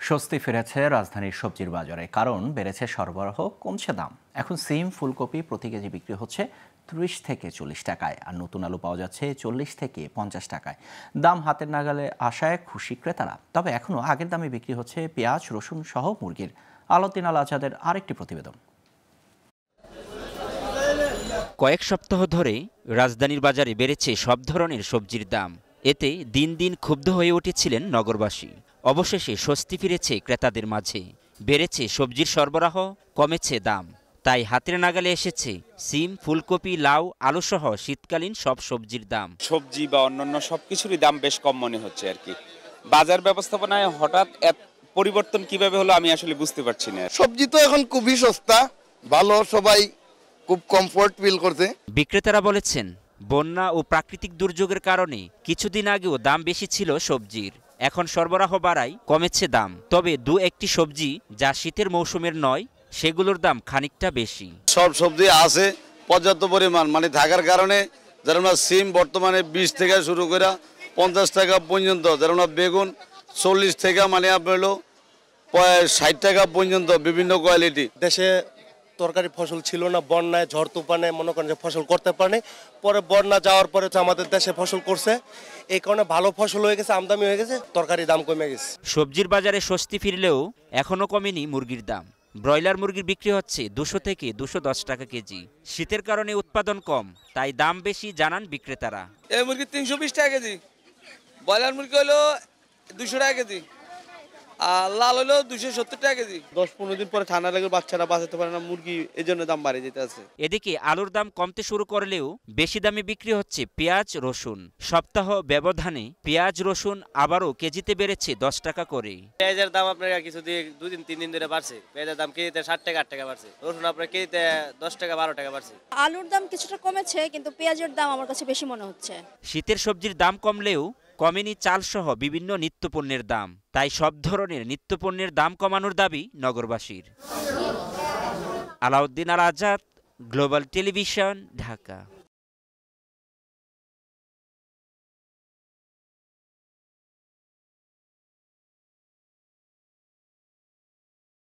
স্বস্তি ফিরেছে রাজধানীর সবজির বাজারে, কারণ বেড়েছে সরবরাহ, কমছে দাম। এখন সিম, ফুলকপি প্রতি কেজি বিক্রি হচ্ছে ৩০ থেকে ৪০ টাকায়, আর নতুন আলু পাওয়া যাচ্ছে ৪০ থেকে ৫০ টাকায়। দাম হাতের নাগালে আসায় খুশি ক্রেতারা। তবে এখনও আগের দামে বিক্রি হচ্ছে পেঁয়াজ, রসুন সহ মুরগির। আলাউদ্দিন আল আজাদের আরেকটি প্রতিবেদন। কয়েক সপ্তাহ ধরে রাজধানীর বাজারে বেড়েছে সব ধরনের সবজির দাম। এতে দিন দিন ক্ষুব্ধ হয়ে উঠেছিলেন নগরবাসী। অবশেষে স্বস্তি ফিরেছে ক্রেতাদের মাঝে। বেড়েছে সবজির সরবরাহ, কমেছে দাম। তাই হাতের নাগালে এসেছে সিম, ফুলকপি, লাউ, আলুসহ শীতকালীন সব সবজির দাম। সবজি বা অন্যান্য সবকিছুরই দাম বেশ কম মনে হচ্ছে আর কি। বাজার ব্যবস্থাপনায় হঠাৎ পরিবর্তন কিভাবে হলো আমি আসলে বুঝতে পারছি না। সবজি তো এখন খুবই সস্তা, ভালো, সবাই খুব কমফোর্ট ফিল করছে। বিক্রেতারা বলেছেন, বন্যা ও প্রাকৃতিক দুর্যোগের কারণে কিছুদিন আগেও দাম বেশি ছিল সবজির। এখন সরবরাহ বাড়ায় কমেছে দাম। তবে দু একটি সবজি যা শীতের মৌসুমের নয়, সেগুলোর দাম খানিকটা বেশি। সব সবজি আছে পর্যাপ্ত পরিমাণ, মানে থাকার কারণে যেমন সিম বর্তমানে 20 থেকে শুরু করে 50 টাকা পর্যন্ত, যেমন বেগুন 40 থেকে মানে আপনার হলো 60 টাকা পর্যন্ত, বিভিন্ন কোয়ালিটি। দেশে তরকারি ফসল ছিল না, বন্যায় ঝড় তুফানে মনে করেন যে ফসল করতে পারেনি। পরে বন্যা যাওয়ার পরে আমাদের দেশে ফসল করছে, এই কারণে ভালো ফসল হয়ে গেছে, আমদানি হয়ে গেছে, তরকারি দাম কমে গেছে। সবজির বাজারে স্বস্তি ফিরলেও এখনও কমেনি মুরগির দাম। ব্রয়লার মুরগির বিক্রি হচ্ছে 200 থেকে 210 টাকা কেজি। শীতের কারণে উৎপাদন কম, তাই দাম বেশি জানান বিক্রেতারা। এই মুরগি 320 টাকা কেজি, ব্রয়লার মুরগি হলো 200 টাকা কেজি, আর লাল হলো 270 টাকা কেজি। 10-15 দিন পরে ঠান্ডা লেগে বাচ্চারা বাঁচাতে পারে না, মুরগি এই জন্য দাম বাড়ে যেতে আছে। এদিকে আলুর দাম কমতে শুরু করলেও বেশি দামে বিক্রি হচ্ছে পেঁয়াজ, রসুন। সপ্তাহ ব্যবধানে পেঁয়াজ, রসুন আবারও কেজিতে বেড়েছে 10 টাকা করে। পেঁয়াজের দাম আপনার কিছু দিয়ে 2-3 দিন ধরে বাড়ছে। পেঁয়াজের দাম কেজিতে 60 টাকা 8 টাকা বাড়ছে। রসুন আপনার কেজিতে 10 টাকা 12 টাকা বাড়ছে। আলুর দাম কিছুটা কমেছে, কিন্তু পেঁয়াজের দাম আমার কাছে বেশি মনে হচ্ছে। শীতের সবজির দাম কমলেও কমেনি চালসহ বিভিন্ন নিত্যপণ্যের দাম। তাই সব ধরনের নিত্যপণ্যের দাম কমানোর দাবি নগরবাসীর। আলাউদ্দিন আল আজাদ, গ্লোবাল টেলিভিশন, ঢাকা।